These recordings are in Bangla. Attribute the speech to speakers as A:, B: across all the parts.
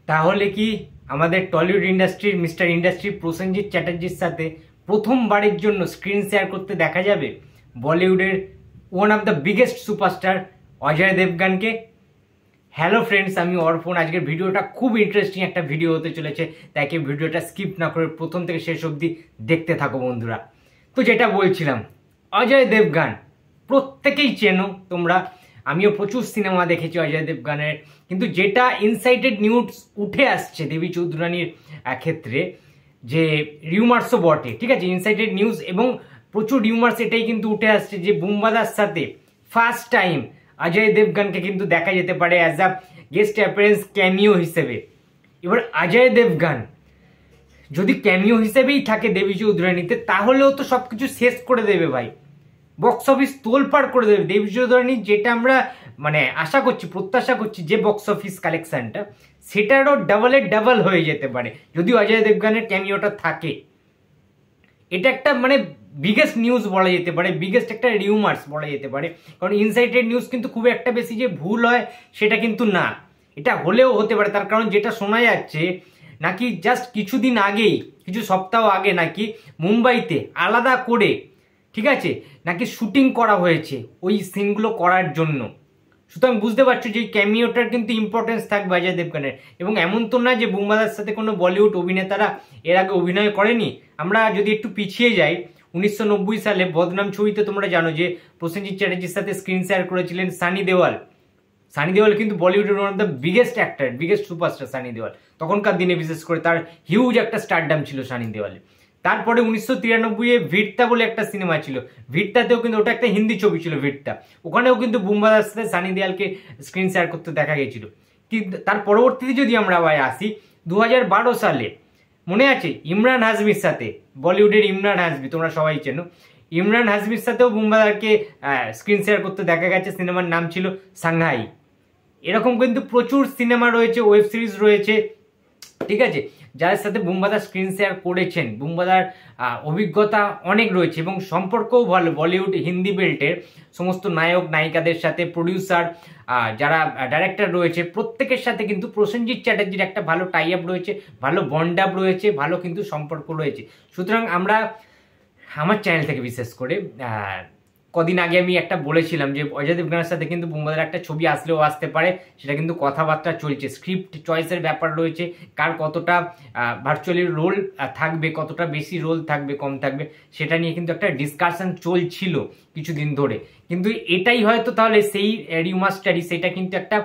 A: তাহলে কি আমাদের টলিউড ইন্ডাস্ট্রির মিস্টার ইন্ডাস্ট্রি প্রসেনজিৎ চ্যাটার্জির সাথে প্রথমবারের জন্য স্ক্রিন শেয়ার করতে দেখা যাবে বলিউডের one of the biggest superstar Ajay দেবগানকে? হ্যালো ফ্রেন্ডস, আমি অর্পণ। আজকের ভিডিওটা খুব ইন্টারেস্টিং একটা ভিডিও হতে চলেছে, তাই ভিডিওটা স্কিপ না করে প্রথম থেকে শেষ অবধি দেখতে থাকো বন্ধুরা। তো যেটা বলছিলাম, অজয় দেবগান প্রত্যেকেই চেনো তোমরা, আমিও প্রচুর সিনেমা দেখেছি অজয় দেবগানের। কিন্তু যেটা ইনসাইটেড নিউজ উঠে আসছে দেবী চৌধুরানীর ক্ষেত্রে, যে রিউমার্সও বটে, ঠিক আছে, ইনসাইটেড নিউজ এবং প্রচুর রিউমার্স এটাই কিন্তু উঠে আসছে যে বুম্বাদার সাথে ফার্স্ট টাইম অজয় দেবগানকে কিন্তু দেখা যেতে পারে as a guest appearance cameo হিসেবে। এবার অজয় দেবগান যদি ক্যামিও হিসেবেই থাকে দেবী চৌধুরানীতে, তাহলেও তো সবকিছু শেষ করে দেবে ভাই, বক্স অফিস তোলপাড় করে দেবে। দেবী চৌধুরানী যেটা আমরা আশা করছি, প্রত্যাশা করছি যে বক্স অফিস কালেকশনটা, সেটারও ডাবল হয়ে যেতে পারে যদি অজয় দেবগানের ক্যামিওটা থাকে। এটা একটা বিগেস্ট নিউজ বলা যেতে পারে, বিগেস্ট একটা রিউমার্স বলা যেতে পারে। কারণ ইনসাইটেড নিউজ কিন্তু খুব একটা বেশি যে ভুল হয় সেটা কিন্তু না, এটা হলেও হতে পারে। তার কারণ যেটা শোনা যাচ্ছে নাকি জাস্ট কিছুদিন আগেই, কিছু সপ্তাহ আগে নাকি মুম্বাইতে আলাদা করে, ঠিক আছে, নাকি শুটিং করা হয়েছে ওই সিনগুলো করার জন্য। সুতরাং বুঝতে পারছো যে ক্যামিওটার কিন্তু ইম্পর্টেন্স থাকবে অজয় দেবগানের। এবং এমন তো না যে বুম্বাদার সাথে কোনো বলিউড অভিনেতারা এর আগে অভিনয় করেনি। আমরা যদি একটু পিছিয়ে যাই, 1990 সালে বদনাম ছবিতে তোমরা জানো যে প্রসেনজিৎ চ্যাটার্জির সাথে স্ক্রিন শেয়ার করেছিলেন সানি দেওয়াল। সানি দেওয়াল কিন্তু বলিউডের one of the biggest actor, biggest superstar Sunny দেওয়াল। তখনকার দিনে বিশেষ করে তার হিউজ একটা স্টারডাম ছিল সানি দেওয়ালে। তারপরে 1993-এ ভিড়তা বলে একটা সিনেমা ছিল, ভিড়তাতেও কিন্তু, ওটা একটা হিন্দি ছবি ছিল ভিড়তা, ওখানেও কিন্তু বুম্বাদার সাথে সানি দেওয়ালকে স্ক্রিন শেয়ার করতে দেখা গেছিল। কিন্তু তার পরবর্তীতে যদি আমরা আবার আসি, 2012 সালে মনে আছে ইমরান হাজমির সাথে, বলিউডের ইমরান হাজমি তোমরা সবাই চেনো, ইমরান হাজমির সাথেও বুম্বাদারকে স্ক্রিন শেয়ার করতে দেখা গেছে, সিনেমার নাম ছিল সাংহাই। এরকম কিন্তু প্রচুর সিনেমা রয়েছে, ওয়েব সিরিজ রয়েছে, ঠিক আছে, যাদের সাথে বুম্বাদার স্ক্রিন শেয়ার করেছেন। বুম্বাদার অভিজ্ঞতা অনেক রয়েছে এবং সম্পর্কও ভালো বলিউড হিন্দি বেল্টের সমস্ত নায়ক নায়িকাদের সাথে, প্রডিউসার, যারা ডাইরেক্টর রয়েছে প্রত্যেকের সাথে কিন্তু প্রসেনজিৎ চ্যাটার্জির একটা ভালো টাই আপ রয়েছে, ভালো বন্ড আপ রয়েছে, ভালো কিন্তু সম্পর্ক রয়েছে। সুতরাং আমরা আমার চ্যানেল থেকে বিশেষ করে কদিন আগে আমি একটা বলেছিলাম যে অজয় দেবগানের সাথে কিন্তু বুম্বাদার একটা ছবি আসলেও আসতে পারে, সেটা কিন্তু কথাবার্তা চলছে, স্ক্রিপ্ট চয়েসের ব্যাপার রয়েছে, কার কতটা ভার্চুয়ালি রোল থাকবে, কতটা বেশি রোল থাকবে, কম থাকবে, সেটা নিয়ে কিন্তু একটা ডিসকাশন চলছিল কিছুদিন ধরে। কিন্তু এটাই হয়তো তাহলে সেই রিউমার্সটারই, সেটা কিন্তু একটা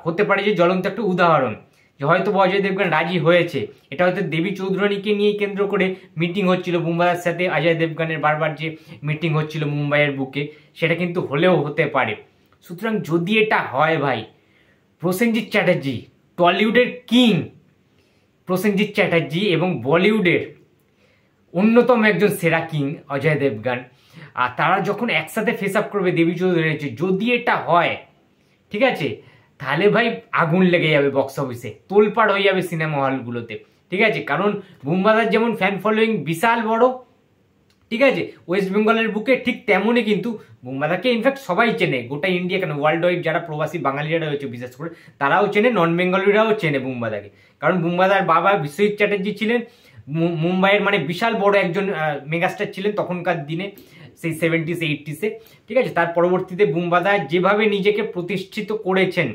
A: হতে পারে যে জ্বলন্ত একটা উদাহরণ যে হয়তো অজয় দেবগান রাজি হয়েছে। এটা হয়তো দেবী চৌধুরানীকে নিয়ে কেন্দ্র করে মিটিং হচ্ছিল বুম্বাদার সাথে অজয় দেবগানের, বারবার যে মিটিং হচ্ছিল মুম্বাইয়ের বুকে, সেটা কিন্তু হলেও হতে পারে। সুতরাং যদি এটা হয় ভাই, প্রসেনজিৎ চ্যাটার্জি, টলিউডের কিং প্রসেনজিৎ চ্যাটার্জি এবং বলিউডের অন্যতম একজন সেরা কিং অজয় দেবগান, আর তারা যখন একসাথে ফেস আপ করবে দেবী চৌধুরী, যদি এটা হয়, ঠিক আছে, তাহলে ভাই আগুন লেগে যাবে, বক্স অফিসে তোলপাড় হয়ে যাবে সিনেমা হলগুলোতে, ঠিক আছে। কারণ বুম্বাদার যেমন ফ্যান ফলোয়িং বিশাল বড়, ঠিক আছে, ওয়েস্ট বেঙ্গলের বুকে ঠিক তেমনই কিন্তু বুম্বাদাকে ইনফ্যাক্ট সবাই চেনে, গোটা ইন্ডিয়া কেন ওয়ার্ল্ড ওয়াইড যারা প্রবাসী বাঙালিরা রয়েছে বিশেষ করে, তারাও চেনে, নন বেঙ্গলিরাও চেনে বুম্বাদাকে। কারণ বুম্বাদার বাবা বিশ্বজিৎ চ্যাটার্জি ছিলেন মুম্বাইয়ের বিশাল বড় একজন মেগাস্টার ছিলেন তখনকার দিনে, সেই 70s 80s-এ, ঠিক আছে। তার পরবর্তীতে বুম্বাদা যেভাবে নিজেকে প্রতিষ্ঠিত করেছেন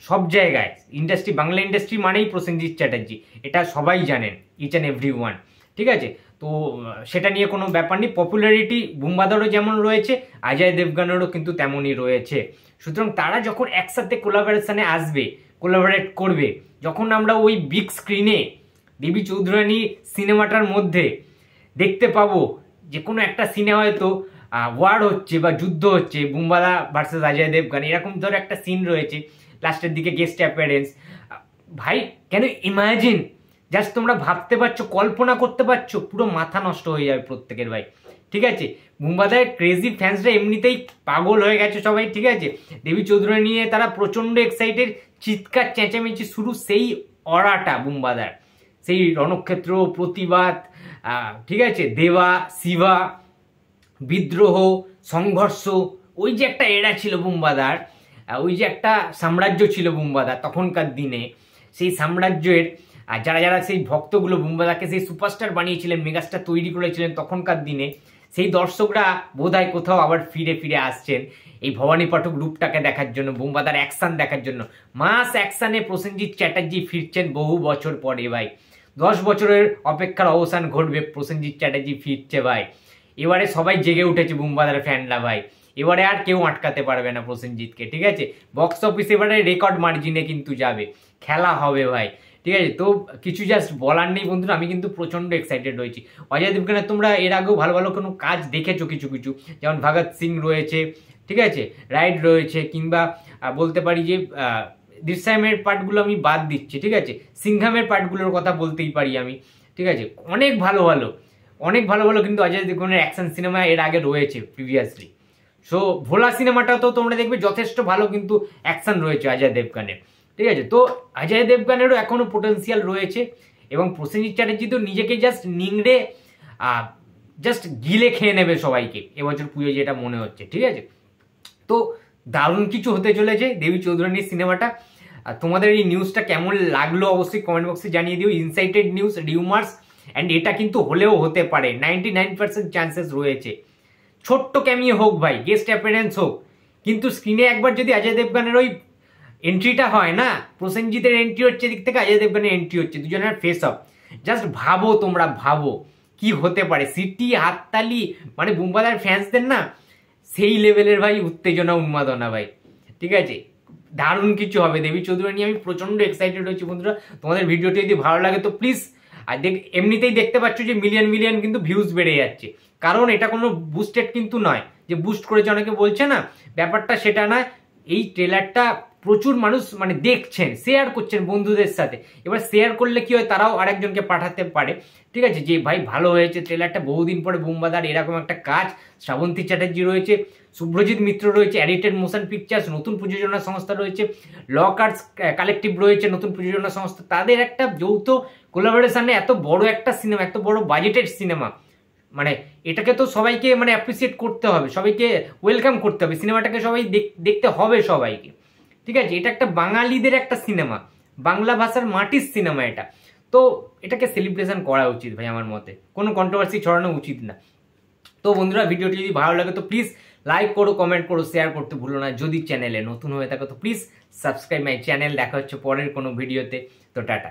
A: সব জায়গায়, ইন্ডাস্ট্রি, বাংলা ইন্ডাস্ট্রি মানেই প্রসেনজিৎ চ্যাটার্জি, এটা সবাই জানেন, ইচ অ্যান্ড এভরি ওয়ান, ঠিক আছে। তো সেটা নিয়ে কোনো ব্যাপার নেই, পপুলারিটি বুম্বাদারও যেমন রয়েছে, অজয় দেবগানেরও কিন্তু তেমনই রয়েছে। সুতরাং তারা যখন একসাথে কোলাবোরেশনে আসবে, কোলাবোরেট করবে, যখন আমরা ওই বিগ স্ক্রিনে দেবী চৌধুরানী সিনেমাটার মধ্যে দেখতে পাবো যে কোনো একটা সিনে হয়তো ওয়ার হচ্ছে বা যুদ্ধ হচ্ছে, বুম্বাদা ভার্সেস অজয় দেবগান, এরকম ধরো একটা সিন রয়েছে, লাস্টের দিকে গেস্ট অ্যাপিয়ারেন্স, ভাই কেন ইমাজিন, জাস্ট তোমরা ভাবতে পারছো, কল্পনা করতে পারছো, পুরো মাথা নষ্ট হয়ে যাবে প্রত্যেকের ভাই, ঠিক আছে। বুম্বাদার ক্রেজি ফ্যান্সরা এমনিতেই পাগল হয়ে গেছে সবাই, ঠিক আছে। দেবী চৌধুরানী নিয়ে তারা প্রচন্ড এক্সাইটেড, চিৎকার চেঁচামেচি শুরু, সেই অরাটা বুম্বাদার, সেই রণক্ষেত্র, প্রতিবাদ, ঠিক আছে, দেবা শিবা, বিদ্রোহ, সংঘর্ষ, ওই যে একটা এরা ছিল বুম্বাদার, ওই যে একটা সাম্রাজ্য ছিল বুম্বাদার তখনকার দিনে, সেই সাম্রাজ্যের যারা যারা সেই ভক্তগুলো বুম্বাদাকে সেই সুপারস্টার বানিয়েছিলেন, মেগাস্টার তৈরি করেছিলেন তখনকার দিনে, সেই দর্শকরা বোধহয় কোথাও আবার ফিরে ফিরে আসছেন এই ভবানী পাঠক রূপটাকে দেখার জন্য, বুম্বাদার অ্যাকশন দেখার জন্য। মাস অ্যাকশনে প্রসেনজিৎ চ্যাটার্জি ফিরছেন বহু বছর পরে ভাই। 10 বছরের অপেক্ষার অবসান ঘটবে, প্রসেনজিৎ চ্যাটার্জি ফিরছে ভাই। এবারে সবাই জেগে উঠেছে বুম্বাদার ফ্যানরা ভাই, এবারে আর কেউ আটকাতে পারবে না প্রসেনজিৎকে, ঠিক আছে? বক্স অফিস এবারে রেকর্ড মার্জিনে কিন্তু যাবে, খেলা হবে ভাই, ঠিক আছে? তো কিছু জাস্ট বলার নেই বন্ধুরা, আমি কিন্তু প্রচণ্ড এক্সাইটেড রয়েছি। অজয় দেবগনের তোমরা এর আগেও ভালো ভালো কোনো কাজ দেখেছো কিছু কিছু, যেমন ভগৎ সিং রয়েছে, ঠিক আছে, রাইড রয়েছে, কিংবা বলতে পারি যে দৃশ্যামের পার্টগুলো আমি বাদ দিচ্ছি, ঠিক আছে, সিংহামের পার্টগুলোর কথা বলতেই পারি আমি, ঠিক আছে? অনেক ভালো ভালো কিন্তু অজয় দেবগনের অ্যাকশন সিনেমা এর আগে রয়েছে প্রিভিয়াসলি। সো ভোলা সিনেমাটাও তো তোমরা দেখবে যথেষ্ট ভালো কিন্তু অ্যাকশন রয়েছে অজয় দেবগনের, ঠিক আছে? তো অজয় দেবগনেরও এখনো পোটেন্সিয়াল রয়েছে, এবং প্রসেনজিৎ চ্যাটার্জি তো নিজেকে জাস্ট নিংড়ে জাস্ট গিলে খেয়ে নেবে সবাইকে এবছর পুজো, যেটা মনে হচ্ছে, ঠিক আছে? তো দারুণ কিছু হতে চলেছে দেবী চৌধুরানীর সিনেমাটা। আর তোমাদের এই নিউজটা কেমন লাগলো অবশ্যই কমেন্ট বক্সে জানিয়ে দিও। ইনসাইটেড নিউজ, রিউমার্স, অ্যান্ড এটা কিন্তু হলেও হতে পারে, 99% চান্সেস রয়েছে। ছোট্ট ক্যামিও হোক ভাই, গেস্ট অ্যাপিয়ারেন্স হোক, কিন্তু স্ক্রিনে একবার যদি অজয় দেবগনের ওই এন্ট্রিটা হয় না, প্রসেনজিতের এন্ট্রি হচ্ছে দিক থেকে, অজয় দেবগনের এন্ট্রি হচ্ছে, দুজনের ফেস অফ, জাস্ট ভাবো, তোমরা ভাবো কি হতে পারে। সিটি, হাততালি, মানে বুম্বাদার ফ্যান্সদের না সেই লেভেলের ভাই উত্তেজনা, উন্মাদনা ভাই, ঠিক আছে? দারুণ কিছু হবে দেবী চৌধুরানী, আমি প্রচন্ড এক্সাইটেড হচ্ছি বন্ধুরা। তোমাদের ভিডিওটি যদি ভালো লাগে তো প্লিজ, আর এমনিতেই দেখতে পাচ্ছ যে মিলিয়ন কিন্তু ভিউজ বেড়ে যাচ্ছে, কারণ এটা কোনো বুস্টেড কিন্তু নয় যে বুস্ট করেছে অনেকে বলছে না, ব্যাপারটা সেটা নয়। এই ট্রেলারটা প্রচুর মানুষ মানে দেখছেন, শেয়ার করছেন বন্ধুদের সাথে। এবার শেয়ার করলে কি হয়, তারাও আরেকজনকে পাঠাতে পারে, ঠিক আছে, যে ভাই ভালো হয়েছে ট্রেলারটা, বহুদিন পরে বুম্বাদার এরকম একটা কাজ। শ্রাবন্তী চ্যাটার্জি রয়েছে, শুভ্রজিৎ মিত্র রয়েছে, এডিটেড মোশন পিকচার্স নতুন প্রযোজনা সংস্থা রয়েছে, লক আর্টস কালেকটিভ রয়েছে নতুন প্রযোজনা সংস্থা, তাদের একটা যৌথ কোলাবোরেশনে এত বড় একটা সিনেমা, এত বড় বাজেটের সিনেমা, মানে এটাকে তো সবাইকে মানে অ্যাপ্রিসিয়েট করতে হবে, সবাইকে ওয়েলকাম করতে হবে, সিনেমাটাকে সবাই দেখতে হবে সবাইকে, ঠিক আছে? এটা একটা বাঙালিদের একটা সিনেমা, বাংলা ভাষার মাটির সিনেমা এটা, তো এটাকে সেলিব্রেশন করা উচিত ভাই আমার মতে, কোনো কন্ট্রোভার্সি ছড়ানো উচিত না। তো বন্ধুরা ভিডিওটি যদি ভালো লাগে তো প্লিজ লাইক করো, কমেন্ট করো, শেয়ার করতে ভুলো না। যদি চ্যানেলে নতুন হয়ে থাকো তো প্লিজ সাবস্ক্রাইব মাই চ্যানেল। দেখা হচ্ছে পরের কোনো ভিডিওতে, তো টাটা।